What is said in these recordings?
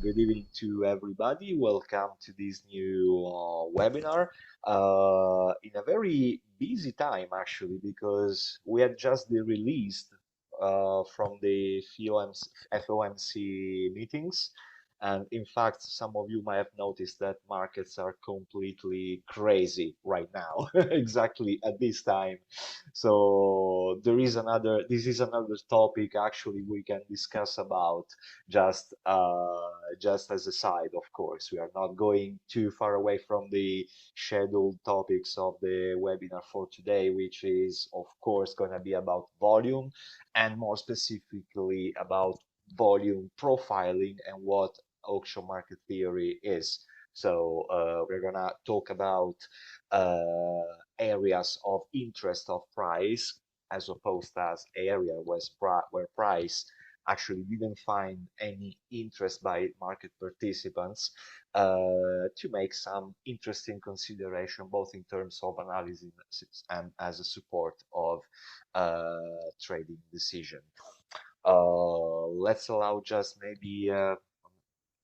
Good evening to everybody. Welcome to this new webinar in a very busy time, actually, because we had just been released from the FOMC meetings. And in fact, some of you might have noticed that markets are completely crazy right now, exactly at this time. So this is another topic actually we can discuss about just just as a side. Of course, we are not going too far away from the scheduled topics of the webinar for today, which is of course going to be about volume and more specifically about volume profiling and what auction market theory is. So we're gonna talk about areas of interest of price as opposed as area where price actually didn't find any interest by market participants to make some interesting consideration both in terms of analysis and as a support of trading decision. Let's allow just maybe a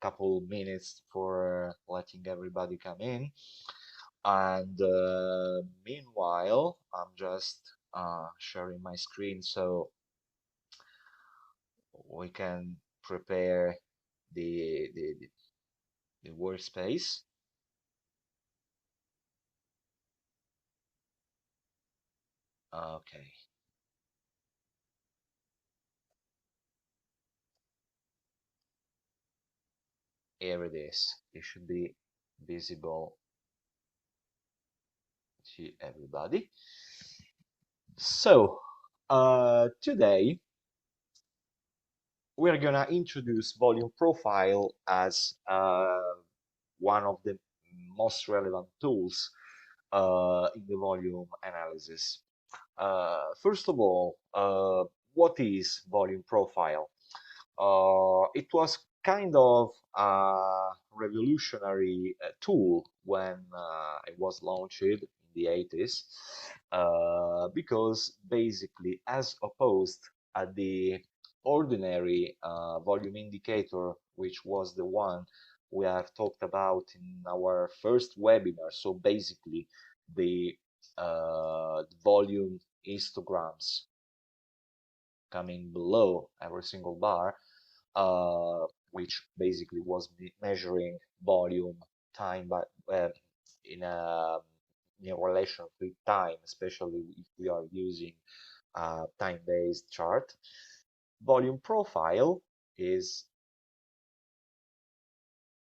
couple minutes for letting everybody come in. And meanwhile, I'm just sharing my screen so we can prepare the, the, the workspace. Okay. Here it is. It should be visible to everybody. So today we're gonna introduce volume profile as one of the most relevant tools in the volume analysis. First of all, what is volume profile? It was kind of a revolutionary tool when it was launched in the 80s, because basically, as opposed at the ordinary volume indicator, which was the one we have talked about in our first webinar, so basically the volume histograms coming below every single bar, which basically was measuring volume time by in a in relation with time, especially if we are using a time-based chart. Volume profile is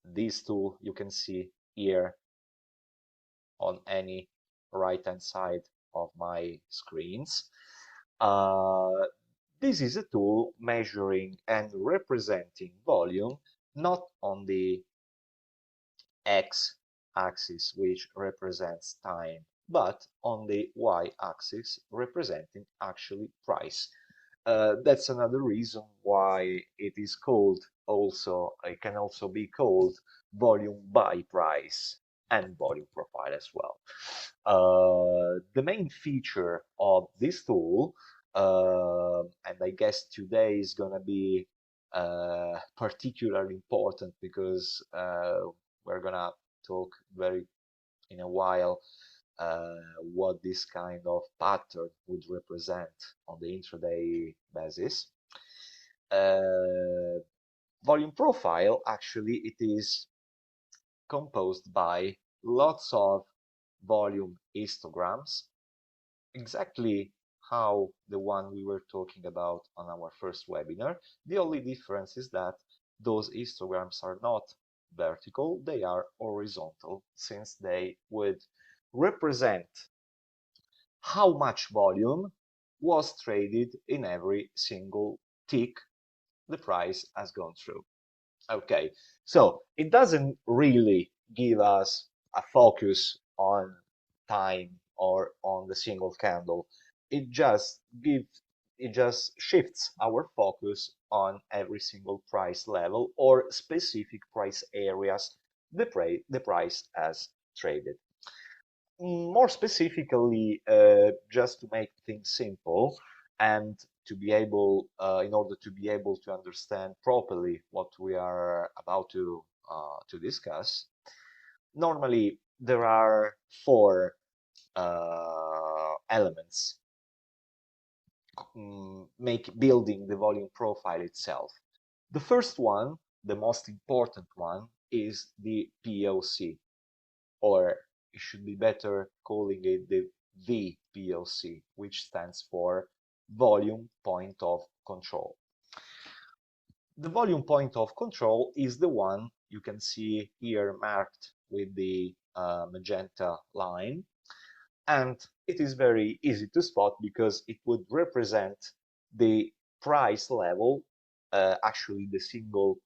this tool you can see here on any right-hand side of my screens. This is a tool measuring and representing volume not on the x-axis, which represents time, but on the y-axis, representing actually price. That's another reason why it is called also, it can also be called volume by price and volume profile as well. The main feature of this tool, and I guess today is going to be particularly important because we're going to talk in a while what this kind of pattern would represent on the intraday basis. Volume profile, actually, it is composed by lots of volume histograms, exactly how the one we were talking about on our first webinar. The only difference is that those histograms are not vertical, they are horizontal, since they would represent how much volume was traded in every single tick the price has gone through. Okay, so it doesn't really give us a focus on time or on the single candle. It just shifts our focus on every single price level or specific price areas the price has traded. More specifically, just to make things simple and to be able, in order to be able to understand properly what we are about to discuss, normally there are four elements make building the volume profile itself. The first one, the most important one, is the POC, or it should be better calling it the VPOC, which stands for volume point of control. The volume point of control is the one you can see here marked with the magenta line, and it is very easy to spot because it would represent the price level, actually the single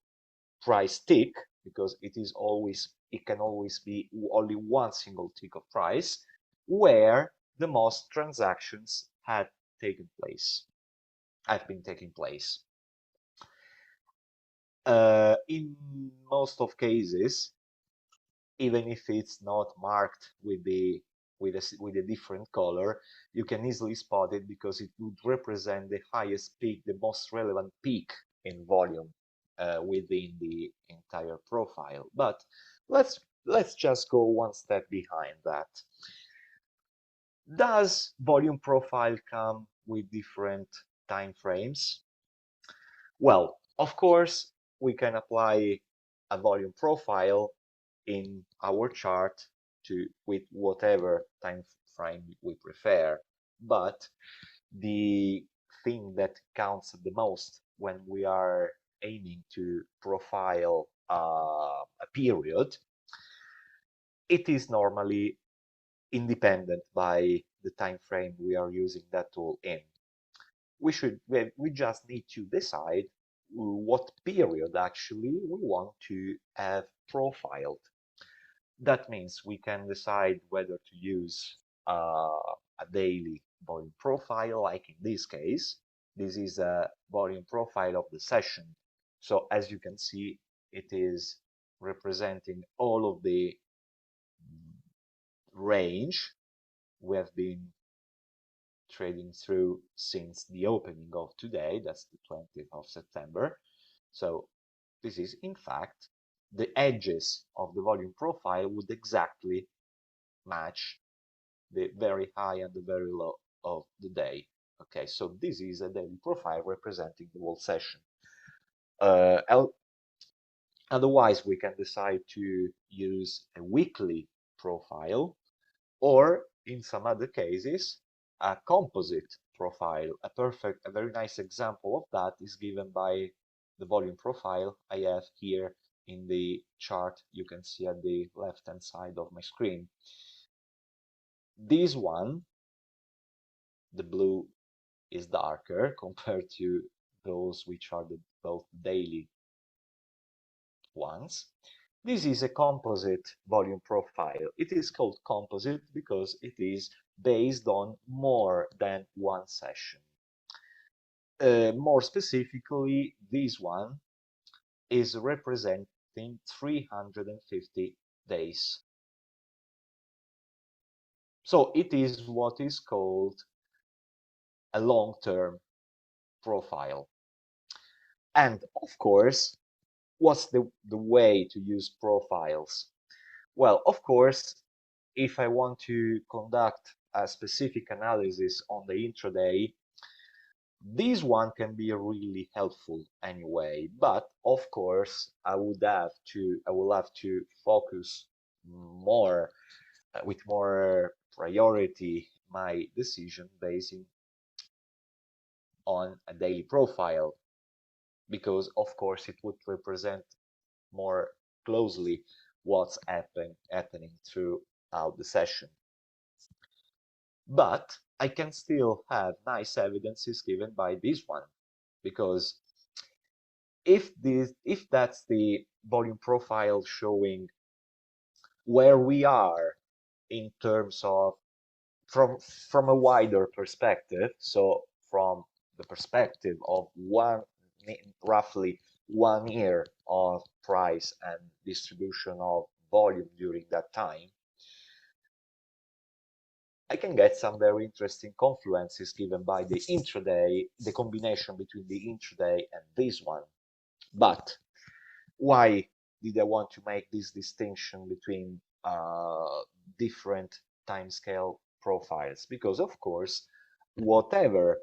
price tick, because it can always be only one single tick of price, where the most transactions have been taking place. In most of cases, even if it's not marked with a different color, you can easily spot it because it would represent the highest peak, the most relevant peak in volume within the entire profile. But let's just go one step behind that. Does volume profile come with different time frames? Well, of course, we can apply a volume profile in our chart with whatever time frame we prefer, but the thing that counts the most when we are aiming to profile a period, it is normally independent by the time frame we are using that tool in. We just need to decide what period actually we want to have profiled. That means we can decide whether to use a daily volume profile, like in this case. This is a volume profile of the session. So as you can see, it is representing all of the range we have been trading through since the opening of today, that's the 20th of September. So this is, in fact, the edges of the volume profile would exactly match the very high and the very low of the day. Okay, so this is a daily profile representing the whole session. Otherwise, we can decide to use a weekly profile, or in some other cases, a composite profile. A very nice example of that is given by the volume profile I have here in the chart you can see at the left-hand side of my screen. This one, the blue, is darker compared to those which are both daily ones. This is a composite volume profile. It is called composite because it is based on more than one session. More specifically, this one is representing 350 days. So it is what is called a long-term profile. And of course, what's the way to use profiles? Well, of course, if I want to conduct a specific analysis on the intraday, this one can be really helpful anyway, but of course I will have to focus more with more priority my decision based on a daily profile, because of course it would represent more closely what's happening throughout the session. But I can still have nice evidences given by this one, because if that's the volume profile showing where we are in terms of from a wider perspective, so from the perspective of roughly 1 year of price and distribution of volume during that time, I can get some very interesting confluences given by the intraday, the combination between the intraday and this one. But why did I want to make this distinction between different timescale profiles? Because, of course, whatever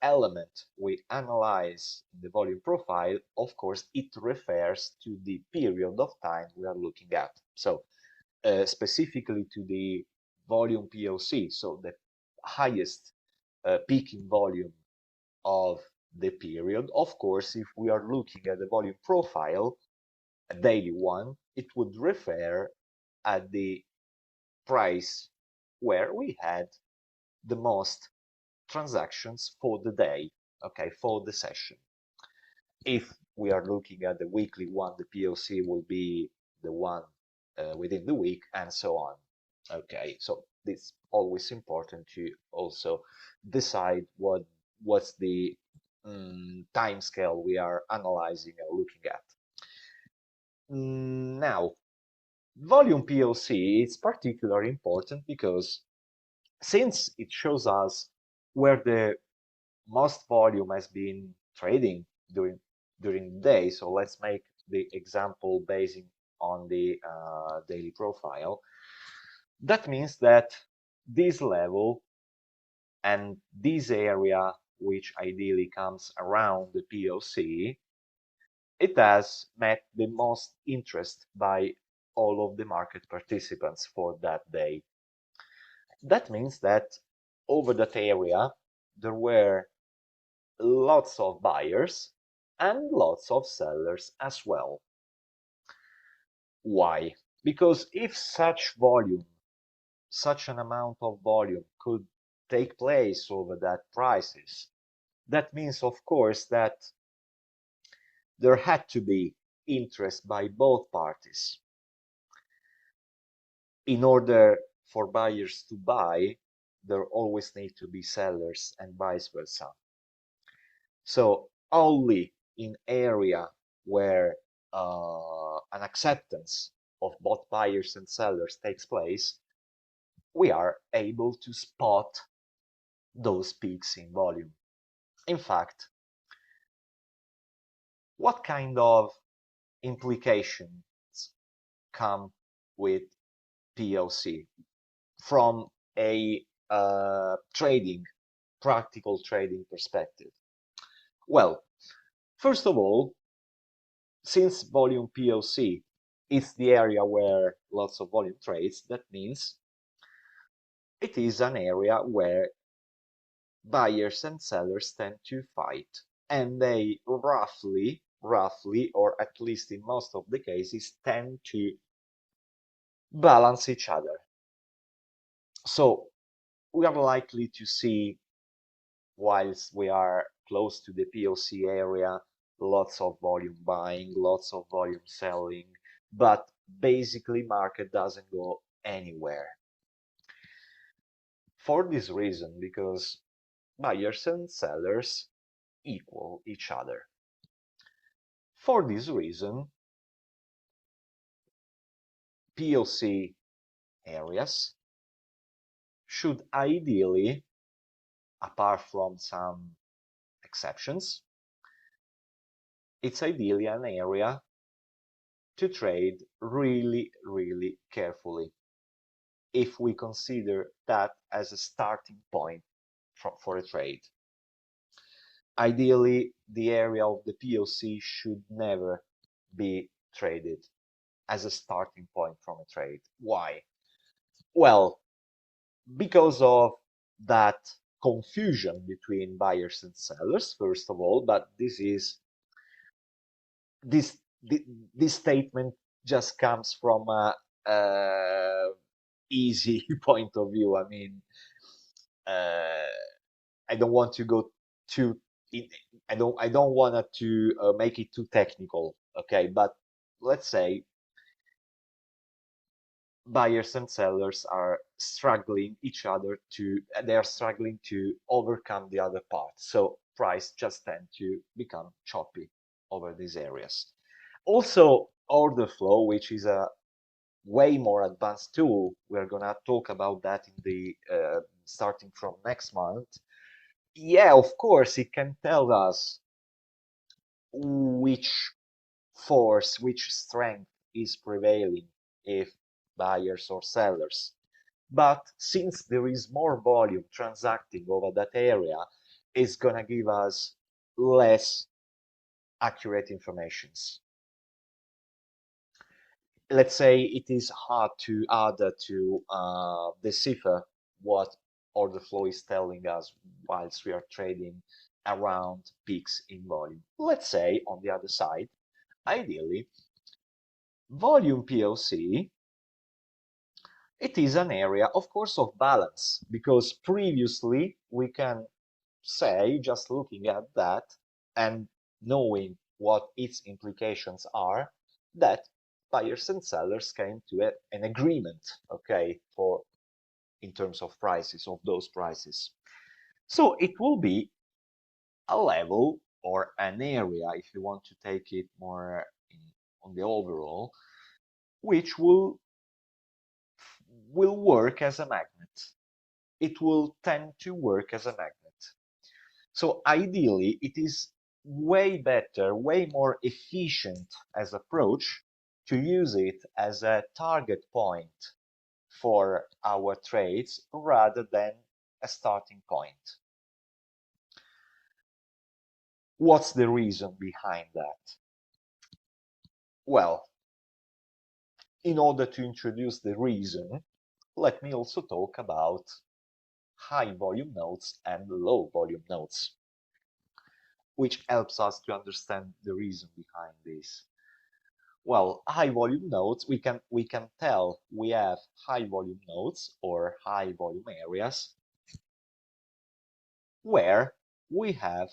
element we analyze in the volume profile, of course, it refers to the period of time we are looking at. So, specifically to the volume POC, so the highest peak in volume of the period. Of course, if we are looking at the volume profile, a daily one, it would refer at the price where we had the most transactions for the day, okay, for the session. If we are looking at the weekly one, the POC will be the one within the week, and so on. Okay, so it's always important to also decide what's the time scale we are analyzing or looking at. Now, volume POC is particularly important because since it shows us where the most volume has been trading during the day, so let's make the example basing on the daily profile. That means that this level and this area, which ideally comes around the POC, it has met the most interest by all of the market participants for that day. That means that over that area, there were lots of buyers and lots of sellers as well. Why? Because if such volume, such an amount of volume could take place over that prices, that means, of course, that there had to be interest by both parties. In order for buyers to buy, there always need to be sellers and vice versa. So only in area where an acceptance of both buyers and sellers takes place, we are able to spot those peaks in volume. In fact, what kind of implications come with POC from a practical trading perspective? Well, first of all, since volume POC is the area where lots of volume trades, that means it is an area where buyers and sellers tend to fight, and they roughly, or at least in most of the cases, tend to balance each other. So we are likely to see, whilst we are close to the POC area, lots of volume buying, lots of volume selling, but basically market doesn't go anywhere. For this reason, because buyers and sellers equal each other. For this reason, POC areas should ideally, apart from some exceptions, it's ideally an area to trade really, really carefully if we consider that as a starting point for a trade. Ideally, the area of the POC should never be traded as a starting point from a trade. Why? Well, because of that confusion between buyers and sellers, first of all, but this statement just comes from a easy point of view. I mean, I don't want to go too I don't want to make it too technical, okay? But let's say buyers and sellers are struggling they are struggling to overcome the other part. So price just tend to become choppy over these areas. Also, order flow, which is a way more advanced tool. We're gonna talk about that in the starting from next month. Yeah, of course, it can tell us which force, which strength is prevailing, if buyers or sellers. But since there is more volume transacting over that area, it's gonna give us less accurate informations. Let's say it is hard to decipher what order flow is telling us whilst we are trading around peaks in volume. Let's say on the other side, ideally, volume POC, it is an area, of course, of balance, because previously we can say, just looking at that and knowing what its implications are, that buyers and sellers came to an agreement, okay, for in terms of prices, of those prices. So it will be a level or an area, if you want to take it more on the overall, which will work as a magnet. It will tend to work as a magnet. So ideally, it is way better, way more efficient as approach to use it as a target point for our trades rather than a starting point. What's the reason behind that? Well, in order to introduce the reason, let me also talk about high volume nodes and low volume nodes, which helps us to understand the reason behind this. Well, high volume nodes, we can tell we have high volume nodes or high volume areas where we have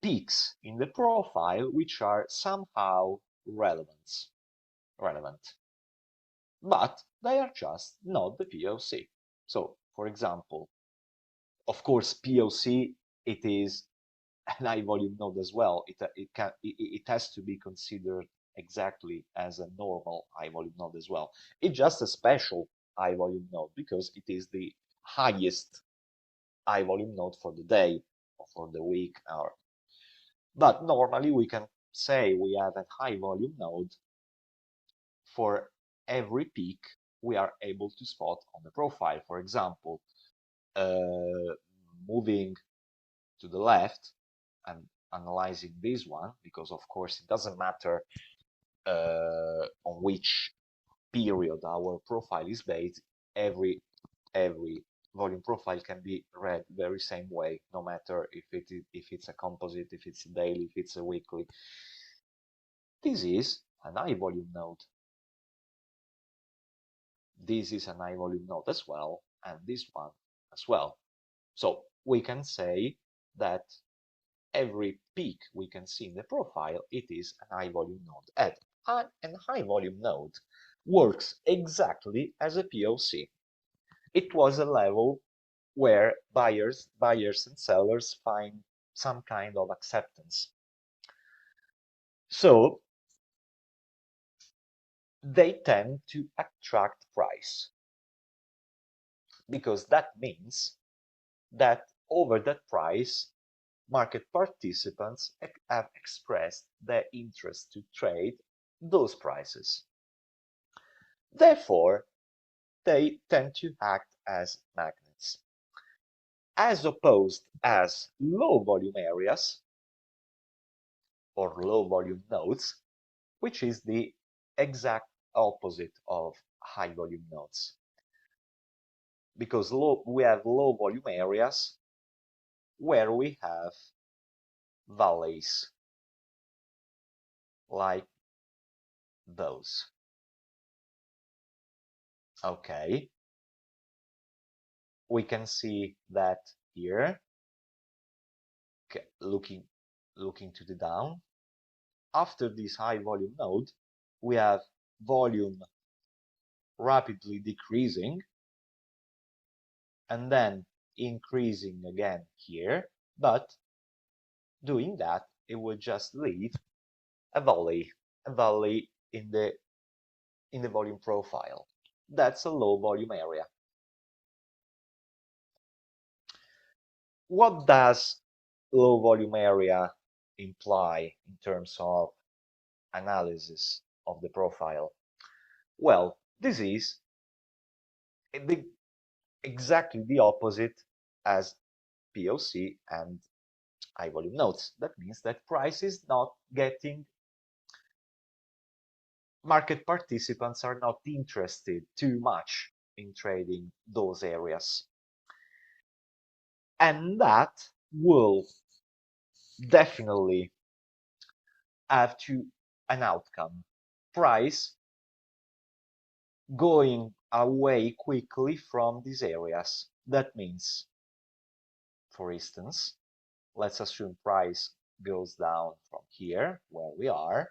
peaks in the profile which are somehow relevant, but they are just not the POC. So, for example, of course, POC, it is an high volume node as well. It has to be considered exactly as a normal high volume node as well. It's just a special high volume node because it is the highest high volume node for the day or for the week. But normally we can say we have a high volume node for every peak we are able to spot on the profile. For example, moving to the left and analyzing this one, because of course it doesn't matter on which period our profile is based, every volume profile can be read very same way, no matter if it's a composite, if it's a daily, if it's a weekly. This is an high volume node. This is an high volume node as well, and this one as well. So we can say that every peak we can see in the profile, it is an high volume node. And a high volume node works exactly as a POC. It was a level where buyers and sellers find some kind of acceptance. So they tend to attract price, because that means that over that price, market participants have expressed their interest to trade those prices. Therefore, they tend to act as magnets, as opposed as low volume areas or low volume nodes, which is the exact opposite of high volume nodes. Because we have low volume areas where we have valleys like those. Okay, we can see that here, okay, looking to the down. After this high volume node, we have volume rapidly decreasing and then increasing again here, but doing that, it will just leave a valley in the volume profile. That's a low volume area. What does low volume area imply in terms of analysis of the profile? Well, this is exactly the opposite as POC and high volume nodes. That means that price is not getting, market participants are not interested too much in trading those areas. And that will definitely have to an outcome. Price going away quickly from these areas. That means, for instance, let's assume price goes down from here, where we are,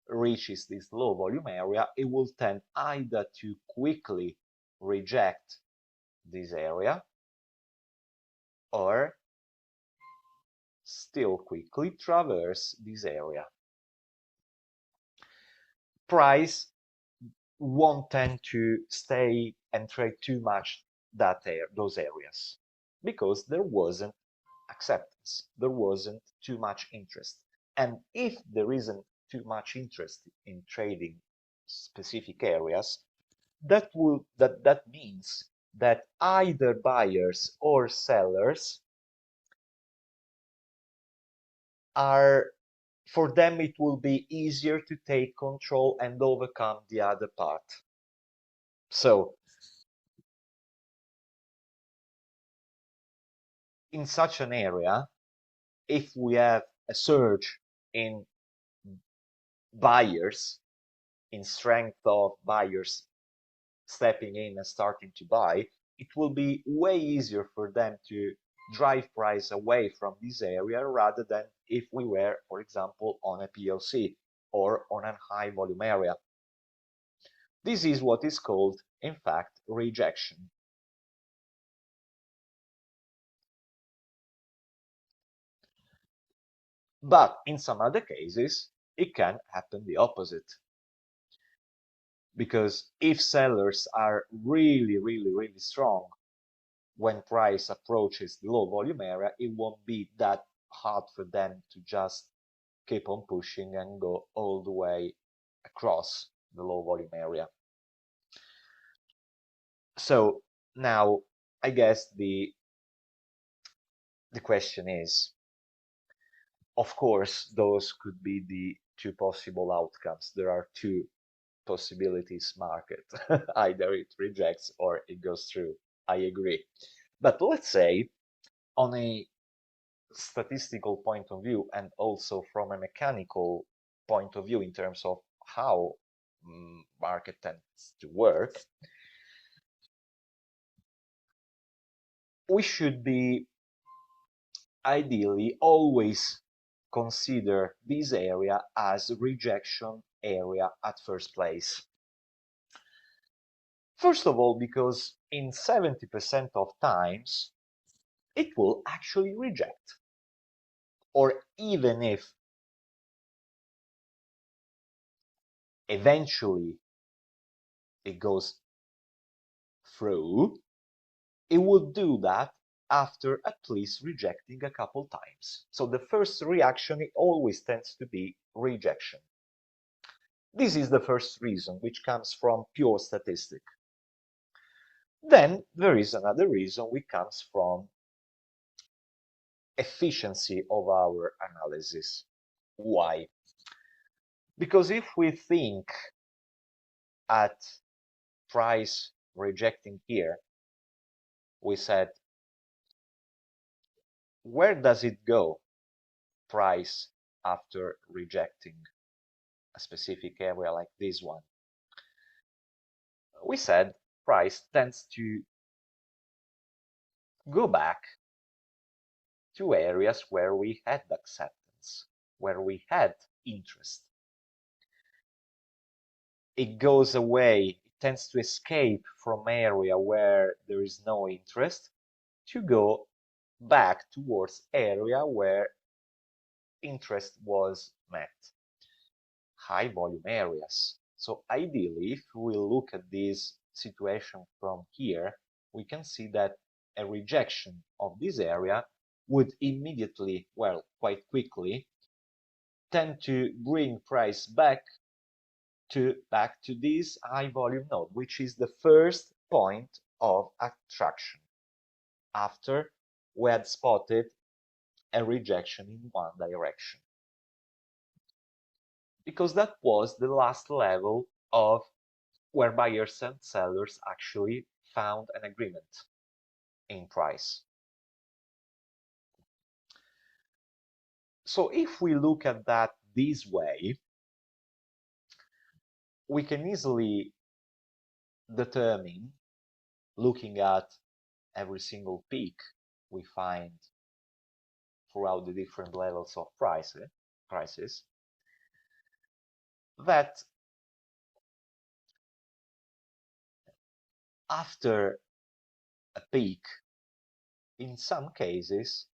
reaches this low volume area, it will tend either to quickly reject this area or still quickly traverse this area. Price won't tend to stay and trade too much those areas because there wasn't acceptance, there wasn't too much interest. And if there isn't too much interest in trading specific areas, that means that either buyers or sellers are, for them it will be easier to take control and overcome the other part. So in such an area, if we have a surge in buyers, in strength of buyers stepping in and starting to buy, it will be way easier for them to drive price away from this area rather than if we were, for example, on a POC or on a high volume area. This is what is called, in fact, rejection. But in some other cases, it can happen the opposite. Because if sellers are really, really, really strong when price approaches the low volume area, it won't be that hard for them to just keep on pushing and go all the way across the low volume area. So now I guess the question is, of course, those could be the two possible outcomes. There are two possibilities market. Either it rejects or it goes through. I agree. But let's say on a statistical point of view and also from a mechanical point of view in terms of how market tends to work, we should be ideally always consider this area as rejection area at first place. First of all, because in 70% of times, it will actually reject. Or even if eventually it goes through, it will do that after at least rejecting a couple times. So the first reaction, it always tends to be rejection. This is the first reason, which comes from pure statistic. Then there is another reason which comes from efficiency of our analysis. Why? Because if we think at price rejecting here, we said, where does it go, price, after rejecting a specific area like this one? We said price tends to go back to areas where we had acceptance, where we had interest. It goes away, it tends to escape from area where there is no interest to go back towards area where interest was met. high volume areas. So ideally, if we look at this situation from here, we can see that a rejection of this area would immediately, well, quite quickly, tend to bring price back to this high volume node, which is the first point of attraction after we had spotted a rejection in one direction, because that was the last level of where buyers and sellers actually found an agreement in price. So if we look at that this way, we can easily determine, looking at every single peak we find throughout the different levels of prices, that after a peak, in some cases,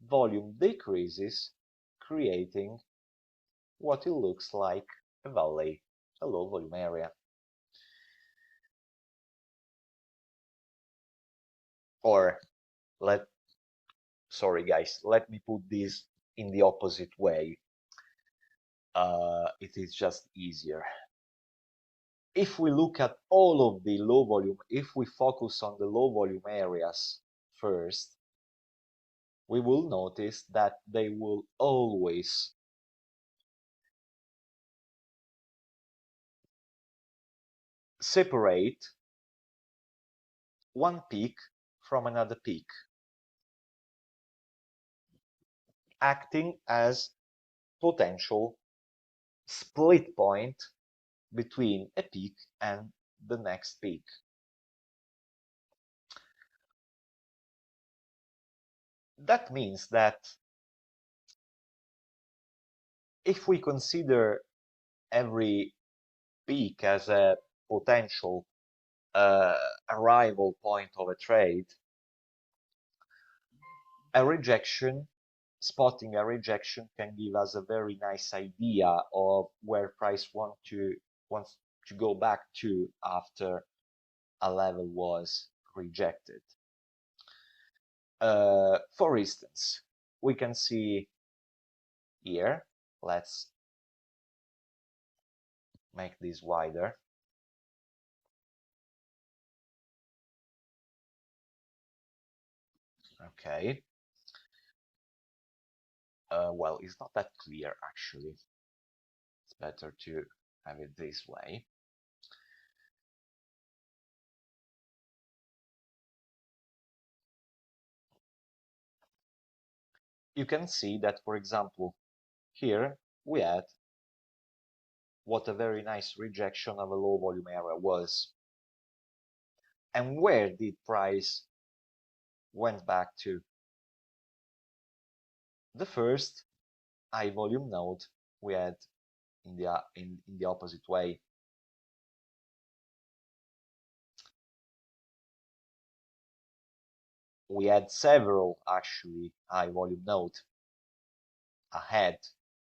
volume decreases, creating what it looks like a valley, a low volume area. Or sorry guys, let me put this in the opposite way. It is just easier. If we look at all of the low volume, if we focus on the low volume areas first, we will notice that they will always separate one peak from another peak, acting as potential split point between a peak and the next peak. That means that if we consider every peak as a potential arrival point of a trade, spotting a rejection can give us a very nice idea of where price wants to go back to after a level was rejected. For instance, we can see here, let's make this wider. Okay. Well, it's not that clear actually. It's better to have it this way. You can see that, for example, here we had what a very nice rejection of a low volume area was. And where did price went back to? The first high volume node we had in the opposite way. We had several actually high volume nodes ahead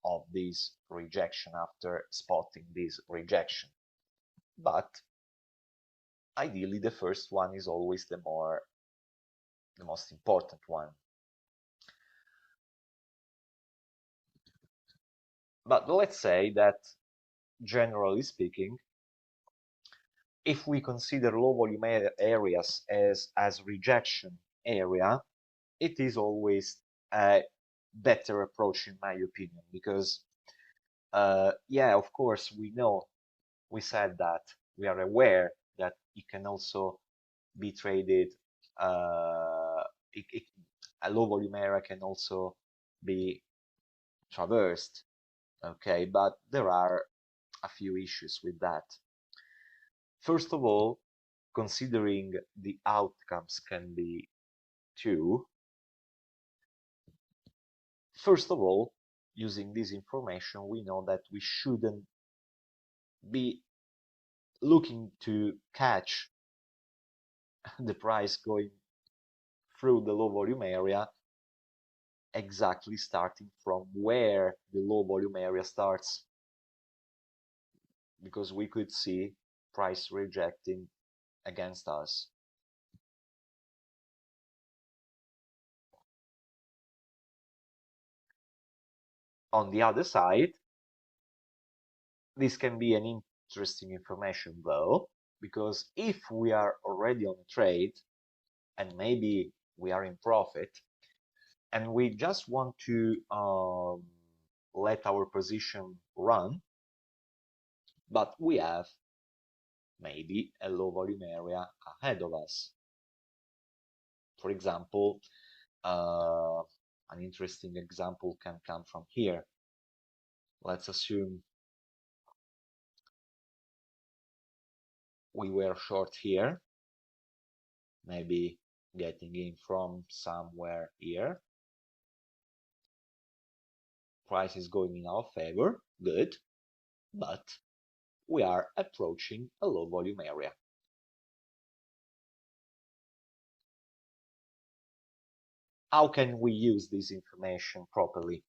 of this rejection after spotting this rejection. But ideally the first one is always the most important one. But let's say that, generally speaking, if we consider low volume areas as rejection area, it is always a better approach in my opinion, because yeah, of course, we said that we are aware that it can also be traded, a low volume area can also be traversed, okay, but there are a few issues with that. First of all, considering the outcomes can be two. First of all, using this information, we know that we shouldn't be looking to catch the price going through the low volume area exactly starting from where the low volume area starts. because we could see price rejecting against us. On the other side, this can be an interesting information though, because if we are already on a trade and maybe we are in profit and we just want to let our position run, but we have maybe a low volume area ahead of us. For example, an interesting example can come from here. Let's assume we were short here, maybe getting in from somewhere here. Price is going in our favor, good, but we are approaching a low volume area. How can we use this information properly?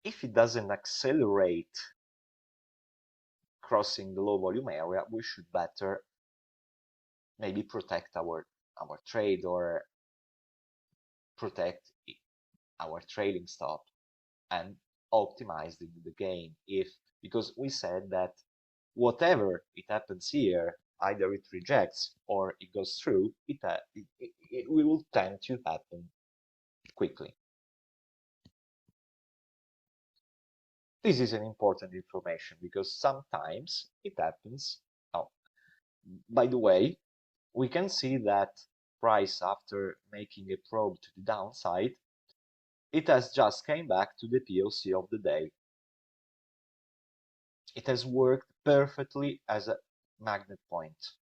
If it doesn't accelerate crossing the low volume area, we should better maybe protect our trade or protect our trading stop and optimize the gain. Because we said that whatever it happens here, either it rejects or it goes through, it will tend to happen quickly. This is an important information because sometimes it happens. Oh, by the way, we can see that price, after making a probe to the downside, it has just came back to the POC of the day. It has worked perfectly as a magnet point.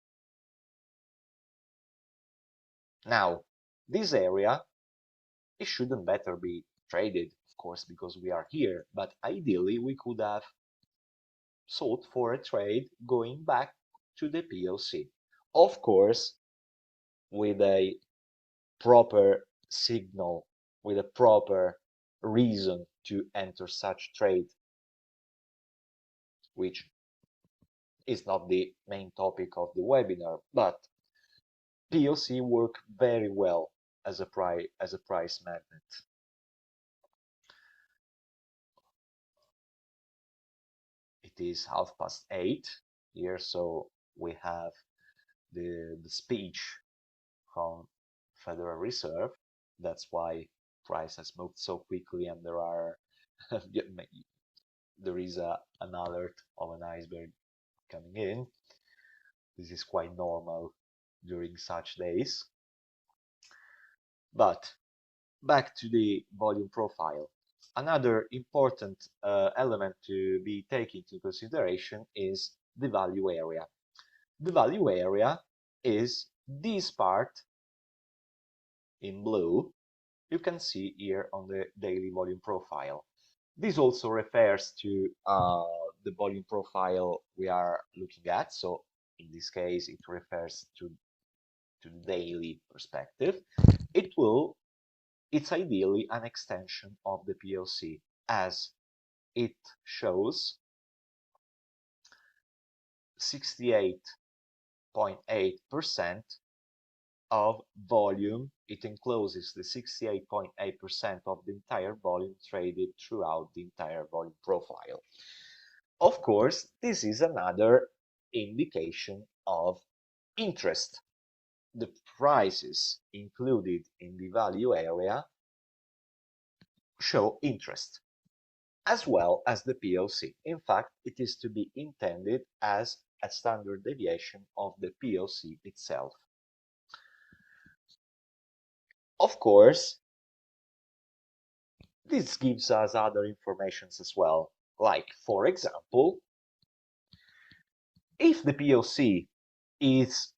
Now, this area, it shouldn't better be traded, of course, because we are here, but ideally we could have sought for a trade going back to the POC. Of course, with a proper signal, with a proper reason to enter such trade, which is not the main topic of the webinar, but POC work very well as a price magnet. It is 8:30 here, so we have the speech from Federal Reserve. That's why price has moved so quickly, and there is an alert of an iceberg coming in. This is quite normal during such days. But back to the volume profile. Another important element to be taken into consideration is the value area. The value area is this part in blue you can see here on the daily volume profile. This also refers to the volume profile we are looking at. So in this case, it refers to the daily perspective. It's ideally an extension of the POC, as it shows 68.8% of volume. It encloses the 68.8% of the entire volume traded throughout the entire volume profile. Of course, this is another indication of interest. The prices included in the value area show interest, as well as the POC. In fact, it is to be intended as a standard deviation of the POC itself. Of course, this gives us other informations as well, like, for example, if the POC is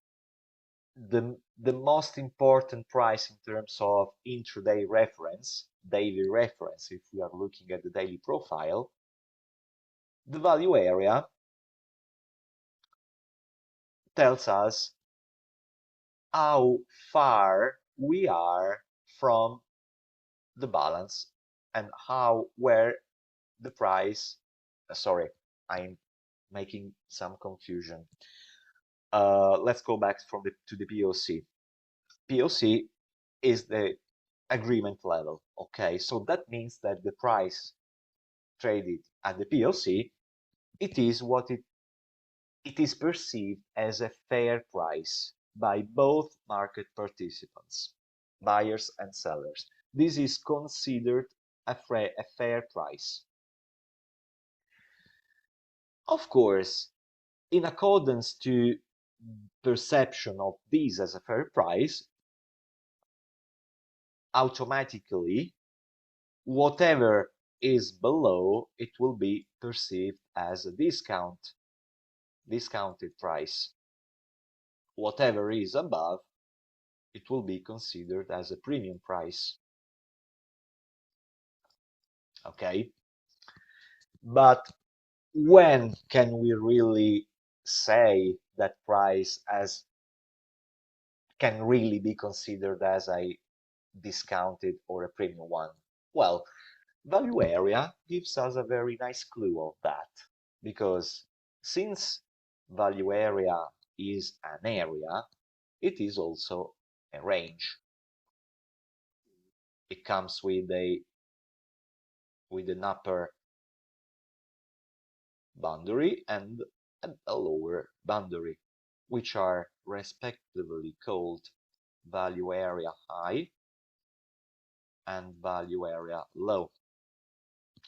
the most important price in terms of intraday reference, daily reference, if we are looking at the daily profile, the value area tells us how far we are from the balance and where the price sorry, I'm making some confusion. Let's go back to the POC. POC is the agreement level. Okay, so that means that the price traded at the POC, it is what it is perceived as a fair price by both market participants, buyers and sellers. This is considered a fair price. Of course, in accordance to perception of this as a fair price, automatically, whatever is below, it will be perceived as a discounted price. Whatever is above, it will be considered as a premium price. Okay? But when can we really say that price can really be considered as a discounted or a premium one? Well, value area gives us a very nice clue of that, because since value area is an area, it is also a range. It comes with an upper boundary and a lower boundary, which are respectively called value area high and value area low.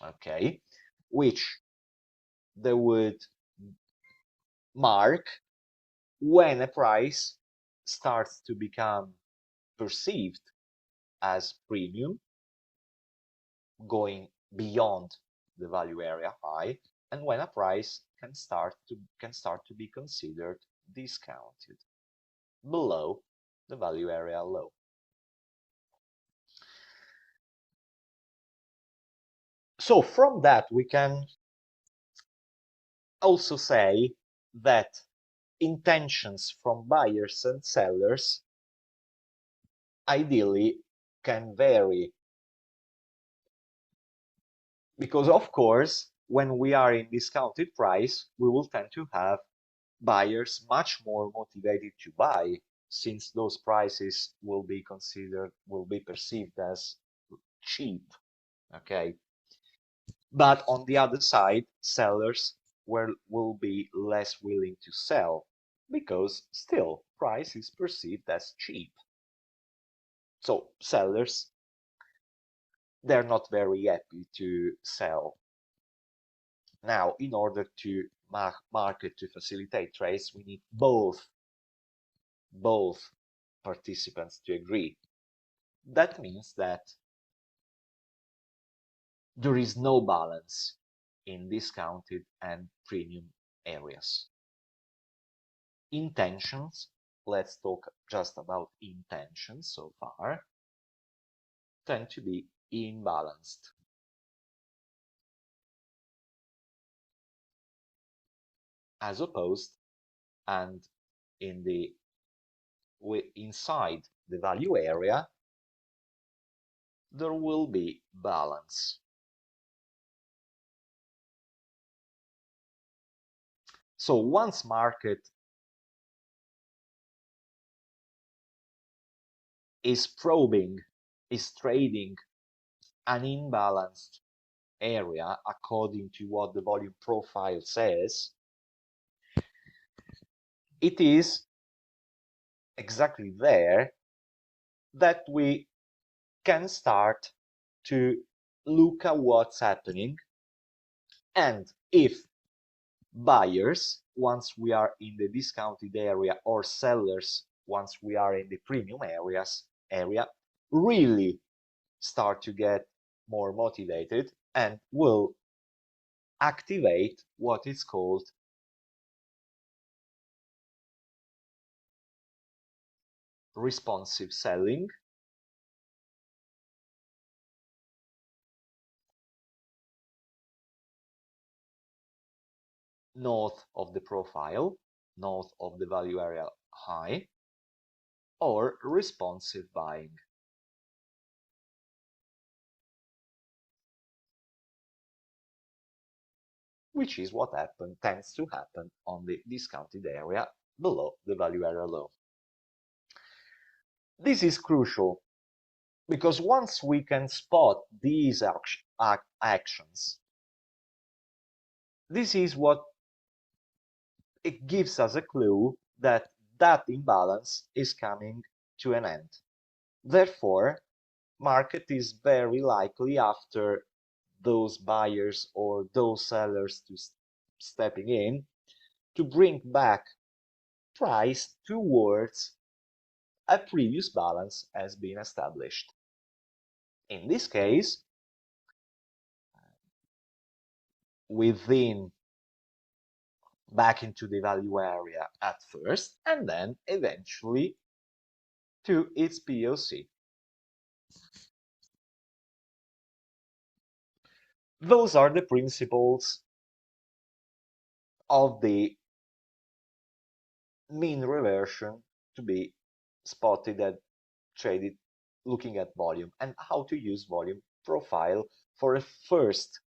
Okay, which they would mark when a price starts to become perceived as premium, going beyond the value area high, and when a price can start to be considered discounted below the value area low. So from that we can also say that intentions from buyers and sellers ideally can vary, because of course when we are in discounted price we will tend to have buyers much more motivated to buy, since those prices will be perceived as cheap. Okay, but on the other side, sellers will be less willing to sell, because still price is perceived as cheap. So sellers, they're not very happy to sell. Now, in order to market to facilitate trades, we need both participants to agree. That means that there is no balance in discounted and premium areas. Intentions, let's talk just about intentions so far, tend to be imbalanced. As opposed, and inside the value area, there will be balance. So once market is trading an imbalanced area according to what the volume profile says, it is exactly there that we can start to look at what's happening, and if buyers, once we are in the discounted area, or sellers, once we are in the premium area, really start to get more motivated and will activate what is called responsive selling, north of the profile, north of the value area high, or responsive buying. which is what tends to happen on the discounted area below the value area low. This is crucial because once we can spot these actions, this is what it gives us a clue that that imbalance is coming to an end. Therefore, market is very likely after those buyers or those sellers to stepping in to bring back price towards a previous balance has been established. In this case, within back into the value area at first and then eventually to its POC. Those are the principles of the mean reversion to be spotted and traded looking at volume and how to use volume profile for a first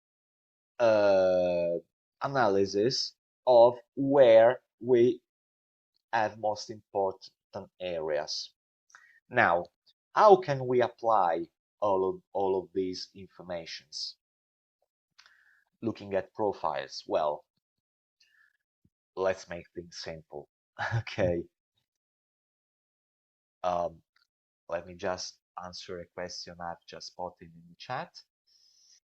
analysis of where we have most important areas. Now, how can we apply all of these informations? Looking at profiles, well, let's make things simple. Okay. Let me just answer a question I've just spotted in the chat.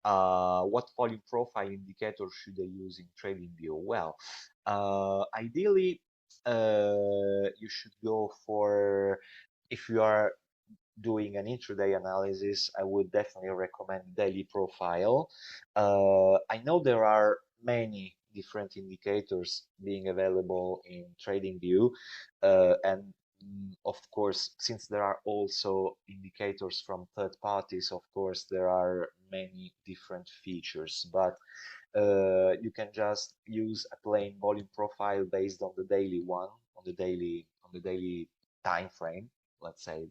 What volume profile indicator should I use in TradingView? Well, ideally, you should go for, if you are doing an intraday analysis, I would definitely recommend daily profile. I know there are many different indicators being available in TradingView, and of course, since there are also indicators from third parties, of course, there are many different features, but you can just use a plain volume profile based on the daily one, on the daily time frame, let's say,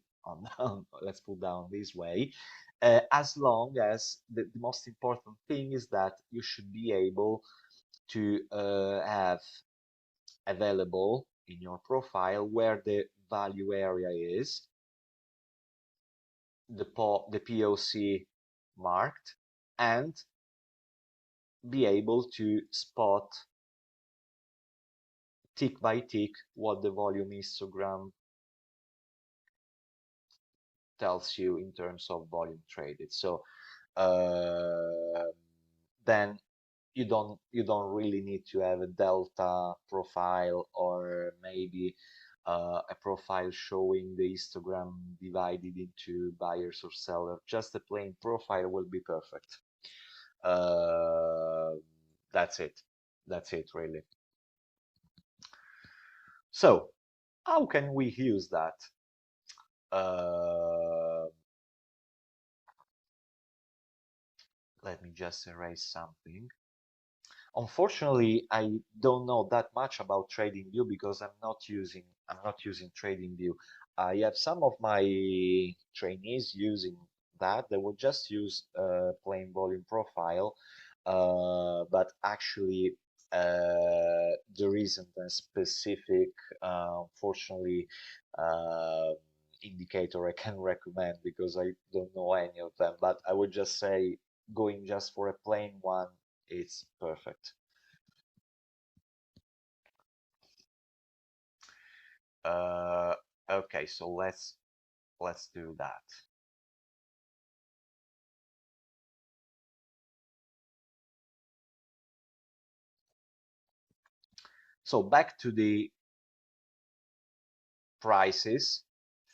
let's put down this way, as long as the most important thing is that you should be able to have available in your profile where the value area is, the POC marked, and be able to spot tick by tick what the volume histogram tells you in terms of volume traded. So then you don't really need to have a delta profile or maybe a profile showing the histogram divided into buyers or sellers. Just a plain profile will be perfect. That's it really. So how can we use that? Let me just erase something. Unfortunately, I don't know that much about TradingView because I'm not using TradingView. I have some of my trainees using that. They will just use plain volume profile, but actually there isn't a specific, unfortunately, indicator I can recommend because I don't know any of them. But I would just say going just for a plain one, it's perfect. Okay, so let's do that. So back to the prices,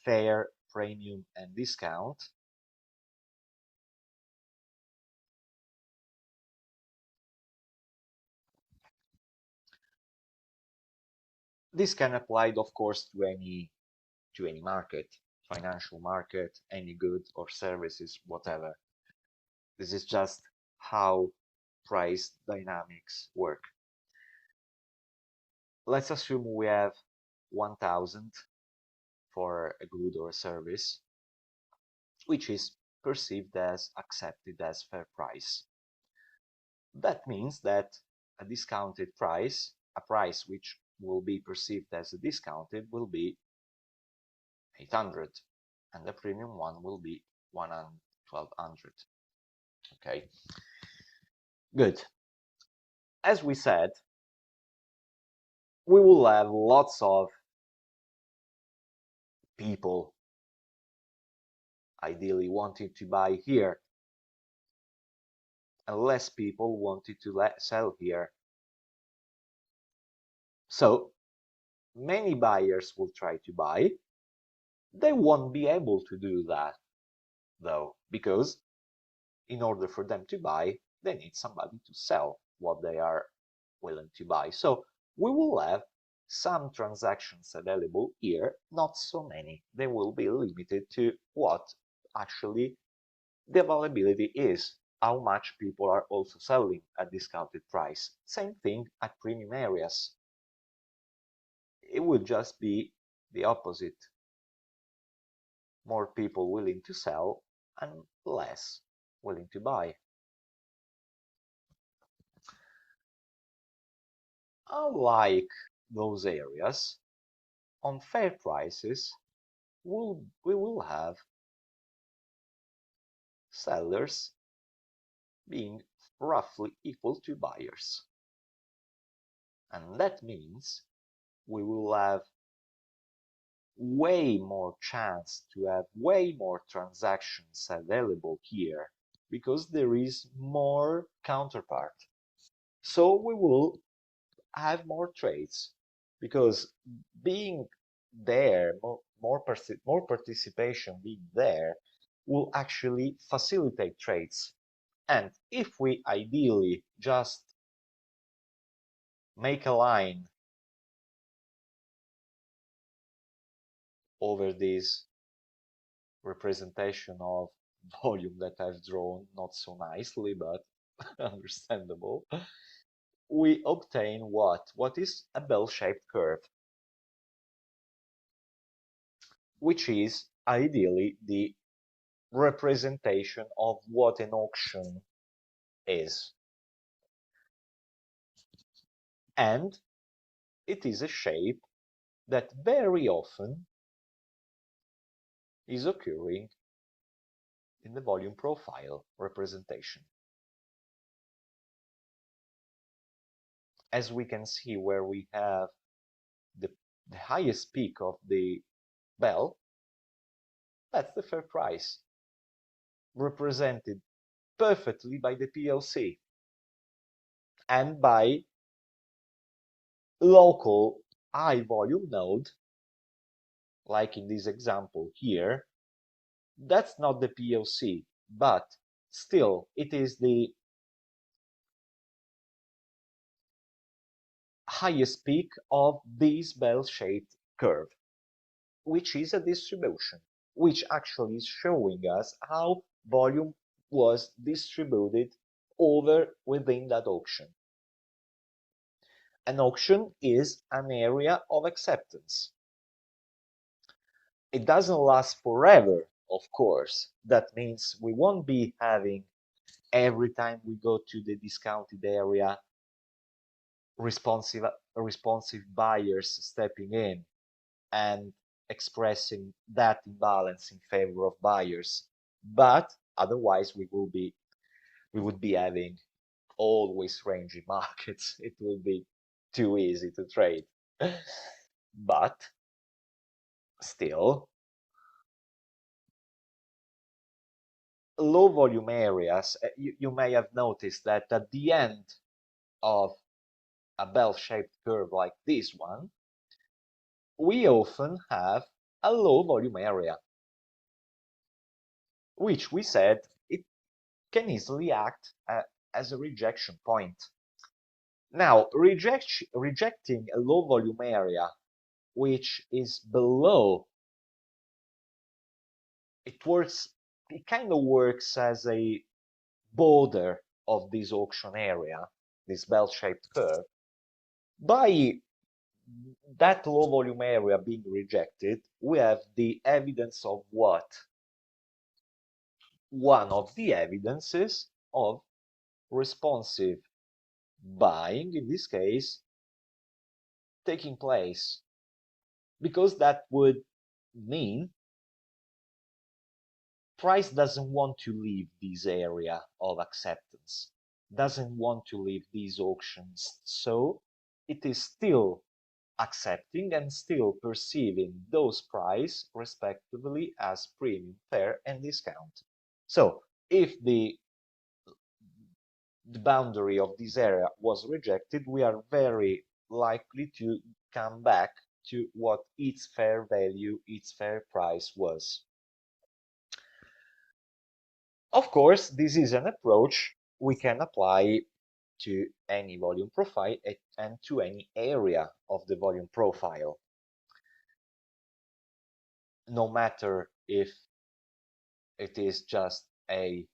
fair, premium, and discount. This can apply, of course, to any market, financial market, any good or services, whatever. This is just how price dynamics work. Let's assume we have 1,000 for a good or a service, which is perceived as accepted as fair price. That means that a discounted price, a price which will be perceived as a discounted, will be 800, and the premium one will be 1200. Okay, good. As we said, we will have lots of people ideally wanting to buy here, and less people wanted to sell here. So many buyers will try to buy. They won't be able to do that, though, because in order for them to buy, they need somebody to sell what they are willing to buy. So we will have some transactions available here, not so many. They will be limited to what actually the availability is, how much people are also selling at discounted price. Same thing at premium areas. It would just be the opposite. More people willing to sell and less willing to buy. Unlike those areas, on fair prices, we will have sellers being roughly equal to buyers. And that means we will have way more chance to have way more transactions available here because there is more counterpart. So we will have more trades because being there, more participation being there will actually facilitate trades. And if we ideally just make a line over this representation of volume that I've drawn, not so nicely, but understandable, we obtain what? What is a bell-shaped curve, which is ideally the representation of what an auction is. And it is a shape that very often is occurring in the volume profile representation. As we can see where we have the highest peak of the bell, that's the fair price, represented perfectly by the PLC and by local high volume node, like in this example here. That's not the PLC, but still it is the highest peak of this bell-shaped curve, which is a distribution, which actually is showing us how volume was distributed over within that auction. An auction is an area of acceptance. It doesn't last forever, of course. That means we won't be having every time we go to the discounted area responsive buyers stepping in and expressing that imbalance in favor of buyers. But otherwise we would be having always ranging markets. It will be too easy to trade. But still, low volume areas, you may have noticed that at the end of a bell-shaped curve like this one, we often have a low volume area, which we said it can easily act as a rejection point. Now, rejecting a low volume area which is below, it kind of works as a border of this auction area, this bell-shaped curve. By that low volume area being rejected, we have the evidence of what? One of the evidences of responsive buying, in this case, taking place, because that would mean price doesn't want to leave this area of acceptance, doesn't want to leave these auctions, so it is still accepting and still perceiving those price respectively as premium, fair, and discount. So if the boundary of this area was rejected, we are very likely to come back to what its fair value, its fair price was. Of course, this is an approach we can apply to any volume profile and to any area of the volume profile. No matter if it is just a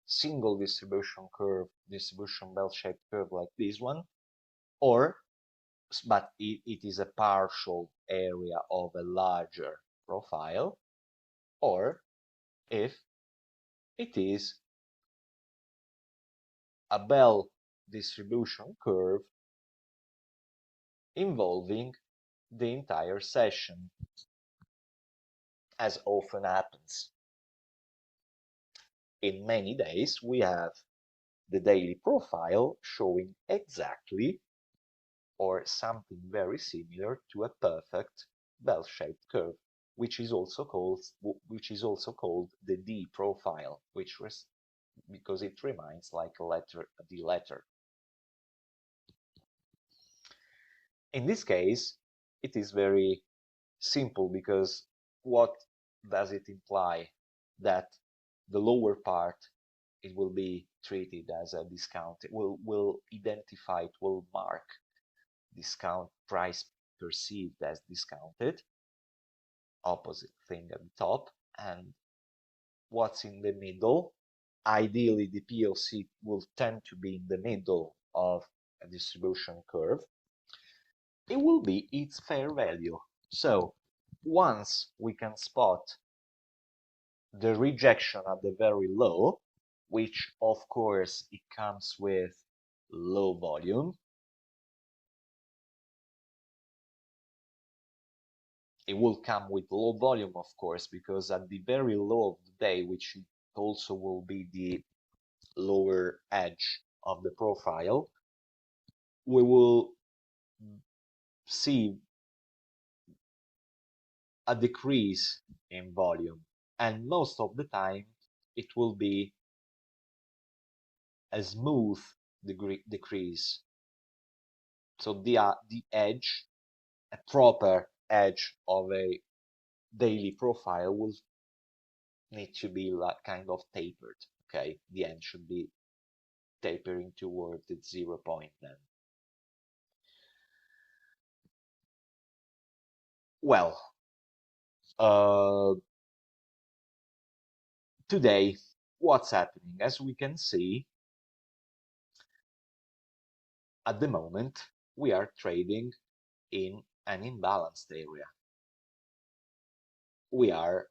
single distribution curve, distribution bell-shaped curve like this one, or but it is a partial area of a larger profile, or if it is a bell distribution curve involving the entire session, as often happens. In many days, we have the daily profile showing exactly or something very similar to a perfect bell-shaped curve, which is also called the D profile, because it reminds like a D letter. In this case, it is very simple, because what does it imply? That the lower part, it will be treated as a discount. It will identify, it will mark discount price perceived as discounted, opposite thing at the top, and what's in the middle. Ideally, the POC will tend to be in the middle of a distribution curve. It will be its fair value. So once we can spot the rejection at the very low, which of course it comes with low volume, it will come with low volume, of course, because at the very low of the day, which also will be the lower edge of the profile, we will see a decrease in volume, and most of the time it will be a smooth decrease. So the edge, a proper edge of a daily profile, will need to be like kind of tapered. Okay, the end should be tapering toward the 0 point then. Well, today, what's happening? As we can see, at the moment, we are trading in an imbalanced area. We are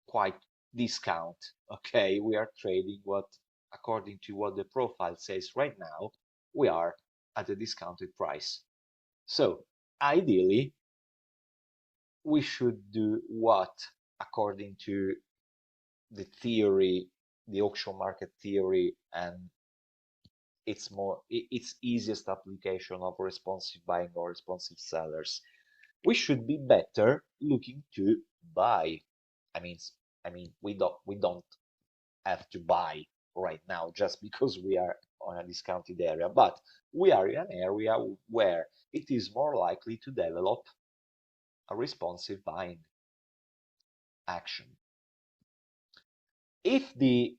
quite discount, okay? We are trading what, according to what the profile says right now, we are at a discounted price. So ideally, we should do what, according to the theory, the auction market theory, and its easiest application of responsive buying or responsive sellers. We should be better looking to buy. I mean, we don't have to buy right now just because we are on a discounted area, but we are in an area where it is more likely to develop a responsive buying action. If the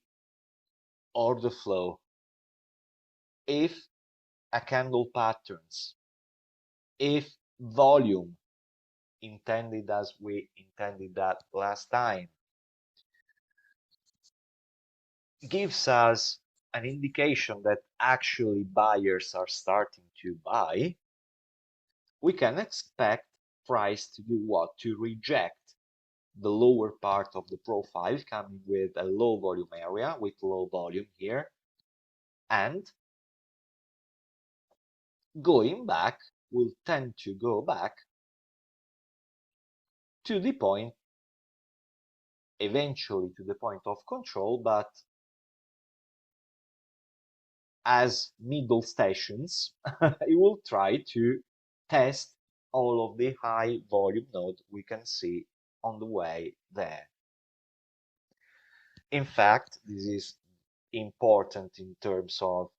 order flow, if a candle patterns, if volume, intended as we intended that last time, gives us an indication that actually buyers are starting to buy, we can expect price to do what? To reject the lower part of the profile, coming with a low volume area, with low volume here, and going back will tend to go back to the point, eventually to the point of control, but as middle stations, it will try to test all of the high volume nodes we can see on the way there. In fact, this is important in terms of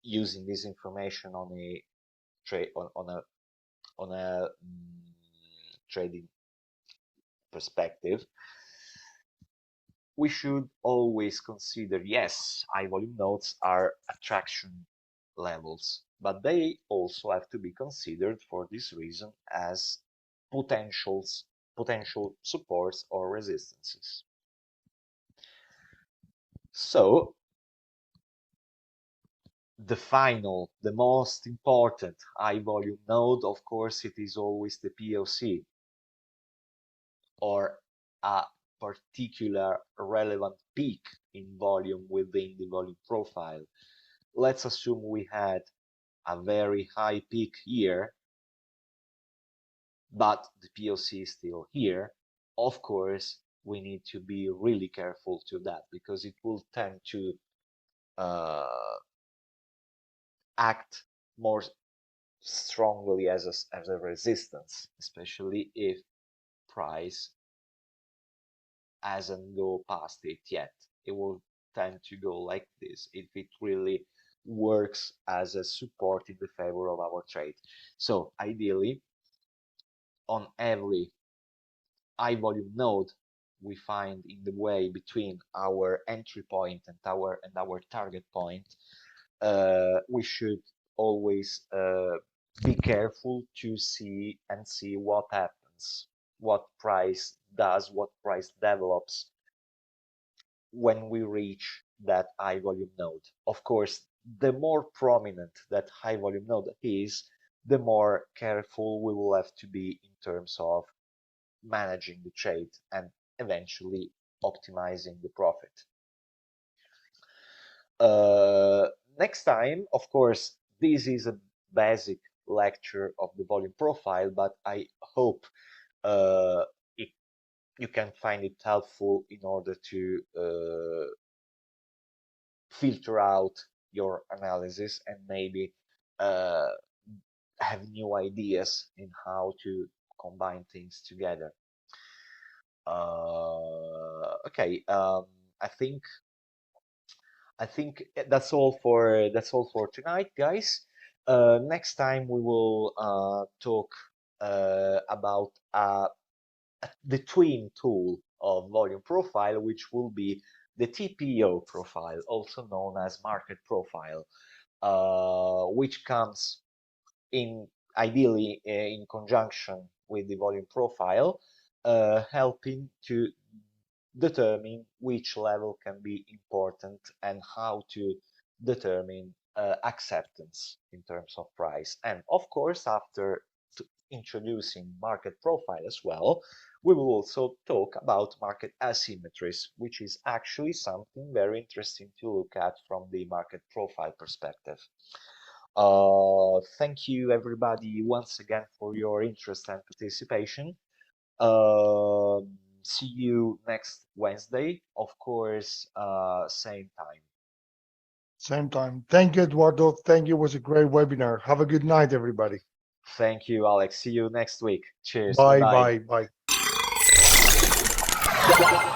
using this information on a trade on a trading perspective. We should always consider, yes, high volume nodes are attraction levels, but they also have to be considered for this reason as potential supports or resistances. So the most important high volume node, of course, it is always the POC, or a particular relevant peak in volume within the volume profile. Let's assume we had a very high peak here, but the POC is still here. Of course, we need to be really careful to that, because it will tend to act more strongly as a resistance, especially if price hasn't go past it yet. It will tend to go like this if it really works as a support in the favor of our trade. So ideally, on every high volume node we find in the way between our entry point and our target point, we should always be careful to see what happens, what price does, what price develops when we reach that high volume node. Of course, the more prominent that high volume node is, the more careful we will have to be in terms of managing the trade and eventually optimizing the profit. Next time, of course, this is a basic lecture of the volume profile, but I hope you can find it helpful in order to filter out your analysis and maybe have new ideas in how to combine things together. Okay, I think that's all for tonight, guys. Next time we will talk about the twin tool of volume profile, which will be the TPO profile, also known as market profile, which comes ideally in conjunction with the volume profile, helping to determine which level can be important and how to determine acceptance in terms of price. And of course, after introducing market profile as well, we will also talk about market asymmetries, which is actually something very interesting to look at from the market profile perspective. Thank you everybody once again for your interest and participation. See you next Wednesday, of course, same time. Same time. Thank you, Eduardo. Thank you. It was a great webinar. Have a good night, everybody. Thank you, Alex. See you next week. Cheers. Bye, Bye-bye. bye, bye.